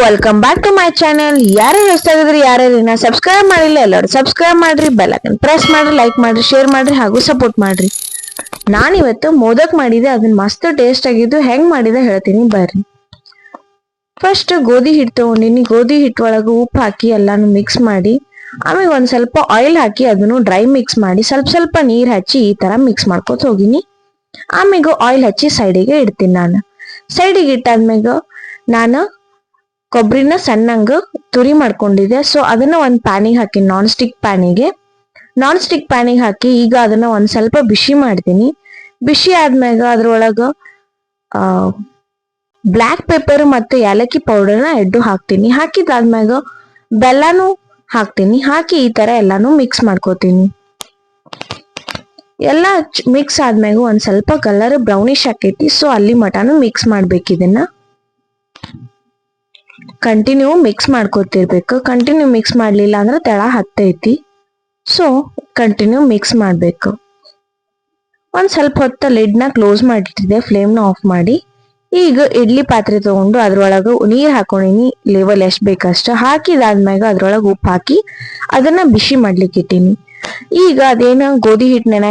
Welcome back to my channel. ಯಾರು ಹೊಸದಾಗಿದ್ರಿ, ಯಾರ್ಯಾರಿನ ಸಬ್ಸ್ಕ್ರೈಬ್ ಮಾಡಿಲ್ಲ ಎಲ್ಲರೂ ಸಬ್ಸ್ಕ್ರೈಬ್ ಮಾಡ್ರಿ, ಬೆಲ್ ಐಕನ್ ಪ್ರೆಸ್ ಮಾಡ್ರಿ, ಲೈಕ್ ಮಾಡ್ರಿ, ಶೇರ್ ಮಾಡ್ರಿ ಹಾಗೂ ಸಪೋರ್ಟ್ ಮಾಡ್ರಿ. ನಾನಿವತ್ತು ಮೋದಕ್ ಮಾಡಿದೆ, ಅದನ್ನ ಮಸ್ತ್ ಟೇಸ್ಟ್ ಆಗಿದ್ದು. ಹೆಂಗ್ ಮಾಡಿದೆ ಹೇಳ್ತೀನಿ ಬರ್ರಿ. ಫಸ್ಟ್ ಗೋಧಿ ಹಿಟ್ಟು ತಗೊಂಡಿನಿ. ಗೋಧಿ ಹಿಟ್ಟು ಒಳಗೆ ಉಪ್ಪು ಹಾಕಿ ಎಲ್ಲಾನು ಮಿಕ್ಸ್ ಮಾಡಿ, ಆಮೇಲೆ ಒಂದ್ ಸ್ವಲ್ಪ ಆಯಿಲ್ ಹಾಕಿ ಅದನ್ನು ಡ್ರೈ ಮಿಕ್ಸ್ ಮಾಡಿ ಸ್ವಲ್ಪ ಸ್ವಲ್ಪ ನೀರ್ ಹಚ್ಚಿ ಈ ತರ ಮಿಕ್ಸ್ ಮಾಡ್ಕೊತ ಹೋಗಿನಿ. ಆಮೇಲೆ ಆಯಿಲ್ ಹಚ್ಚಿ ಸೈಡಿಗೆ ಇಡ್ತೀನಿ. ಸೈಡಿಗೆ ಇಟ್ಟಾದ್ಮೇಲೆ ನಾನು ಕೊಬ್ಬರಿನ ಸಣ್ಣಂಗ ತುರಿ ಮಾಡ್ಕೊಂಡಿದ್ದೆ. ಸೊ ಅದನ್ನ ಒಂದ್ ಪ್ಯಾನಿಗೆ ಹಾಕಿ, ನಾನ್ ಸ್ಟಿಕ್ ಪ್ಯಾನಿಗೆ ಹಾಕಿ ಈಗ ಅದನ್ನ ಒಂದ್ ಸ್ವಲ್ಪ ಬಿಸಿ ಮಾಡ್ತೀನಿ. ಬಿಸಿ ಆದ್ಮ್ಯಾಗ ಅದ್ರೊಳಗ ಬ್ಲ್ಯಾಕ್ ಪೆಪ್ಪರ್ ಮತ್ತೆ ಏಲಕ್ಕಿ ಪೌಡರ್ನ ಎಡ್ಡು ಹಾಕ್ತೀನಿ. ಹಾಕಿದಾದ್ಮ್ಯಾಗ ಬೆಲ್ಲನು ಹಾಕ್ತೀನಿ. ಹಾಕಿ ಈ ತರ ಎಲ್ಲಾನು ಮಿಕ್ಸ್ ಮಾಡ್ಕೋತೀನಿ. ಎಲ್ಲ ಮಿಕ್ಸ್ ಆದ್ಮ್ಯಾಗ ಒಂದ್ ಸ್ವಲ್ಪ ಕಲರ್ ಬ್ರೌನಿಶ್ ಆಕೈತಿ. ಸೊ ಅಲ್ಲಿ ಮಟಾನು ಮಿಕ್ಸ್ ಮಾಡ್ಬೇಕು. ಇದನ್ನ ಕಂಟಿನ್ಯೂ ಮಿಕ್ಸ್ ಮಾಡ್ಕೊತಿರ್ಬೇಕು. ಕಂಟಿನ್ಯೂ ಮಿಕ್ಸ್ ಮಾಡ್ಲಿಲ್ಲ ಅಂದ್ರೆ ತೆಳ ಹತ್ತೈತಿ. ಸೊ ಕಂಟಿನ್ಯೂ ಮಿಕ್ಸ್ ಮಾಡ್ಬೇಕು. ಒಂದ್ ಸ್ವಲ್ಪ ಹೊತ್ತ ಲಿಡ್ನ ಕ್ಲೋಸ್ ಮಾಡಿಟ್ಟಿದೆ, ಫ್ಲೇಮ್ನ ಆಫ್ ಮಾಡಿ. ಈಗ ಇಡ್ಲಿ ಪಾತ್ರೆ ತಗೊಂಡು ಅದ್ರೊಳಗ ನೀರ್ ಹಾಕೊಂಡಿನಿ, ಲೆವೆಲ್ ಎಷ್ಟ್ ಬೇಕಷ್ಟ ಹಾಕಿದಾದ್ಮ್ಯಾಗ ಅದ್ರೊಳಗ ಉಪ್ಪು ಹಾಕಿ ಅದನ್ನ ಬಿಸಿ ಮಾಡ್ಲಿಕ್ಕೆ ಇಟ್ಟೀನಿ. ಈಗ ಅದೇನ ಗೋಧಿ ಹಿಟ್ಟನ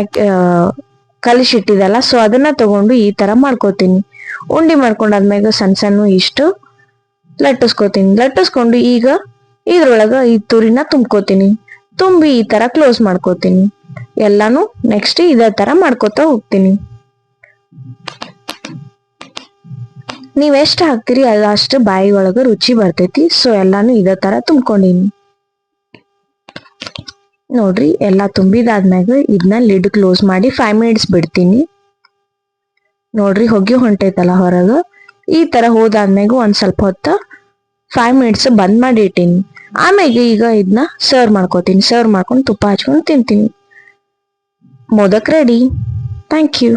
ಕಲಿಸಿಟ್ಟಿದಲ್ಲ, ಸೊ ಅದನ್ನ ತಗೊಂಡು ಈ ತರ ಮಾಡ್ಕೋತೀನಿ. ಉಂಡಿ ಮಾಡ್ಕೊಂಡಾದ್ಮ್ಯಾಗ ಸಣ್ಣ ಸಣ್ಣ ಇಷ್ಟು ಲಟ್ಟಿಸ್ಕೊಂಡು ಈಗ ಇದ್ರೊಳಗ ಈ ತುರಿನ ತುಂಬ್ಕೋತೀನಿ. ತುಂಬಿ ಈ ತರ ಕ್ಲೋಸ್ ಮಾಡ್ಕೋತೀನಿ. ಎಲ್ಲಾನು ನೆಕ್ಸ್ಟ್ ಇದೇ ತರ ಮಾಡ್ಕೋತಾ ಹೋಗ್ತೀನಿ. ನೀವ್ ಎಷ್ಟ್ ಹಾಕ್ತಿರಿ ಅಷ್ಟು ಬಾಯಿ ಒಳಗ ರುಚಿ ಬರ್ತೈತಿ. ಸೊ ಎಲ್ಲಾನು ಇದೇ ತರ ತುಂಬ್ಕೊಂಡಿನಿ ನೋಡ್ರಿ. ಎಲ್ಲಾ ತುಂಬಿದಾದ್ಮ್ಯಾಗ ಇದನ್ನ ಲಿಡ್ ಕ್ಲೋಸ್ ಮಾಡಿ 5 ಮಿನಿಟ್ಸ್ ಬಿಡ್ತೀನಿ. ನೋಡ್ರಿ ಹೊಗೆ ಹೊಂಟೈತಲ್ಲ ಹೊರಗ. ಈ ತರ ಹೋದಾದ್ಮ್ಯಾಗ ಒಂದ್ ಸ್ವಲ್ಪ ಹೊತ್ತ 5 ಮಿನಿಟ್ಸ್ ಬಂದ್ ಮಾಡಿ ಇಟ್ಟೀನಿ. ಆಮೇಲೆ ಈಗ ಇದನ್ನ ಸರ್ವ್ ಮಾಡ್ಕೋತೀನಿ. ಸರ್ವ್ ಮಾಡ್ಕೊಂಡು ತುಪ್ಪ ಹಚ್ಕೊಂಡು ತಿಂತೀನಿ. ಮೋದಕ್ ರೆಡಿ. Thank you.